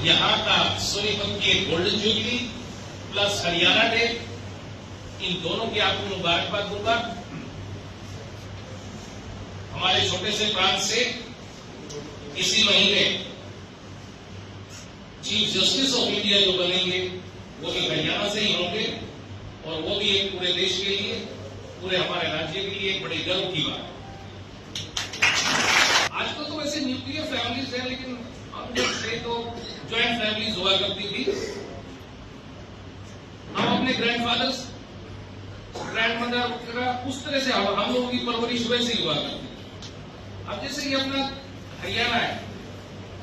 यहाँ का सोनीपत के golden jubilee plus Haryana day, इन दोनों की आपको मुबारकबाद दूंगा। हमारे छोटे से प्रांत से इसी महीने चीफ जस्टिस ऑफ इंडिया जो बनेंगे वो भी हरियाणा से ही होंगे, और वो भी एक पूरे देश के लिए, पूरे हमारे राज्य के लिए एक बड़े गर्व की बात है। आजकल तो वैसे न्यूक्लियर फैमिलीज है, लेकिन हम जब थे तो ज्वाइंट फैमिलीज हुआ करती थी। हम अपने ग्रैंडफादर्स, ग्रैंडमदर, उस तरह से हम लोगों की परवरिश वैसे ही हुआ करती थी। अब जैसे ये अपना हरियाणा है,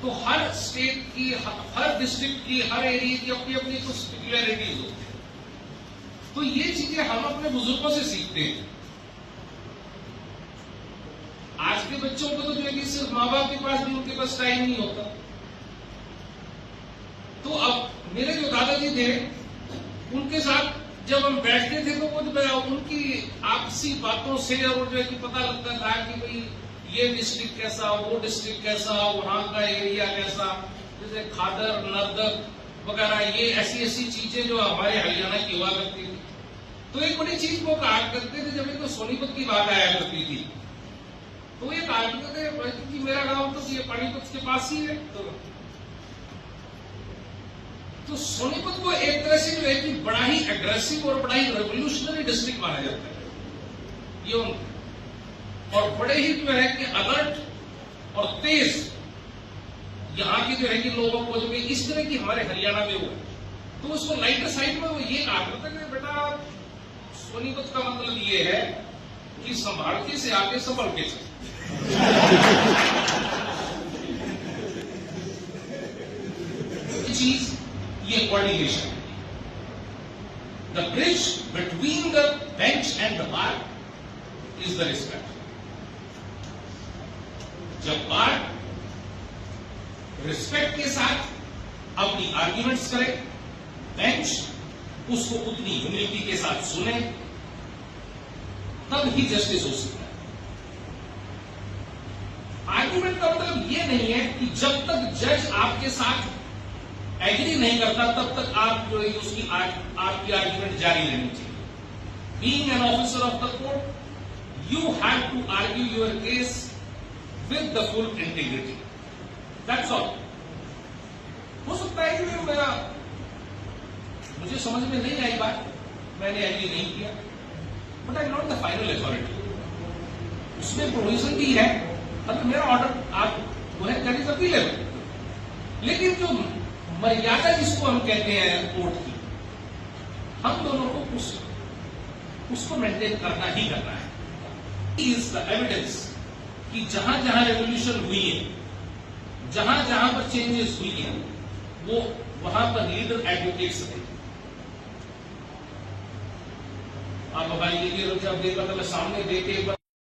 तो हर स्टेट की, हर डिस्ट्रिक्ट की, हर एरिया की अपनी अपनी कुछ पेक्युलरिटीज होती है। तो ये चीजें हम अपने बुजुर्गों से सीखते हैं। आज के बच्चों को तो जो है कि सिर्फ माँ बाप के पास भी उनके पास टाइम नहीं होता। तो अब मेरे जो दादाजी थे, उनके साथ जब हम बैठते थे तो वो उनकी आपसी बातों से और जो है कि पता लगता था कि भाई ये डिस्ट्रिक्ट कैसा, वो डिस्ट्रिक्ट कैसा, वहां का एरिया कैसा, जैसे खादर, नर्दर वगैरह, ये ऐसी ऐसी चीजें जो हमारे हरियाणा की हुआ करती थी। तो एक बड़ी चीज वो कहा करते थे, जब तो सोनीपत की बात आया करती थी, तो ये कहा करते थे कि मेरा गांव तो ये पानीपत के पास ही है। तो सोनीपत को एक तरह से जो है कि बड़ा ही एग्रेसिव और बड़ा ही रेवोल्यूशनरी डिस्ट्रिक्ट माना जाता है ये, और बड़े ही जो है कि अलर्ट और तेज यहाँ की जो है कि लोगों को जो इस तरह की हमारे हरियाणा में हुआ। तो उसको लाइटर साइड में वो ये कहा करता है कि बेटा सोनीपत का मतलब ये है कि संभाल के से आगे संभल के से। चीज ये coordination, the bridge between the bench and the bar is the respect. जब बार रिस्पेक्ट के साथ अपनी आर्ग्यूमेंट्स करे, बेंच उसको उतनी ह्यूमिलिटी के साथ सुने, तब ही जस्टिस हो सकता है। आर्ग्यूमेंट का मतलब यह नहीं है कि जब तक जज आपके साथ एग्री नहीं करता तब तक आप जो है उसकी आपकी आर्ग्यूमेंट जारी रहनी चाहिए। Being an officer of the court, you have to argue your case with the full integrity. That's all. हो सकता है कि मुझे समझ में नहीं आई बात, मैंने एग्री नहीं किया, but I am not the final authority. उसमें प्रोविजन भी है, मतलब मेरा ऑर्डर आप वो है दैट इज अपीलेबल, लेकिन जो मर्यादा जिसको हम कहते हैं कोर्ट की, हम दोनों को उसको मेंटेन करना ही करना है। इज द एविडेंस कि जहां जहां रेवोल्यूशन हुई है, जहां जहां पर चेंजेस हुई है, वो वहां पर लीडर एडवोकेट्स थे। आप हमारी देखिए, जब देखा तो मैं सामने देखे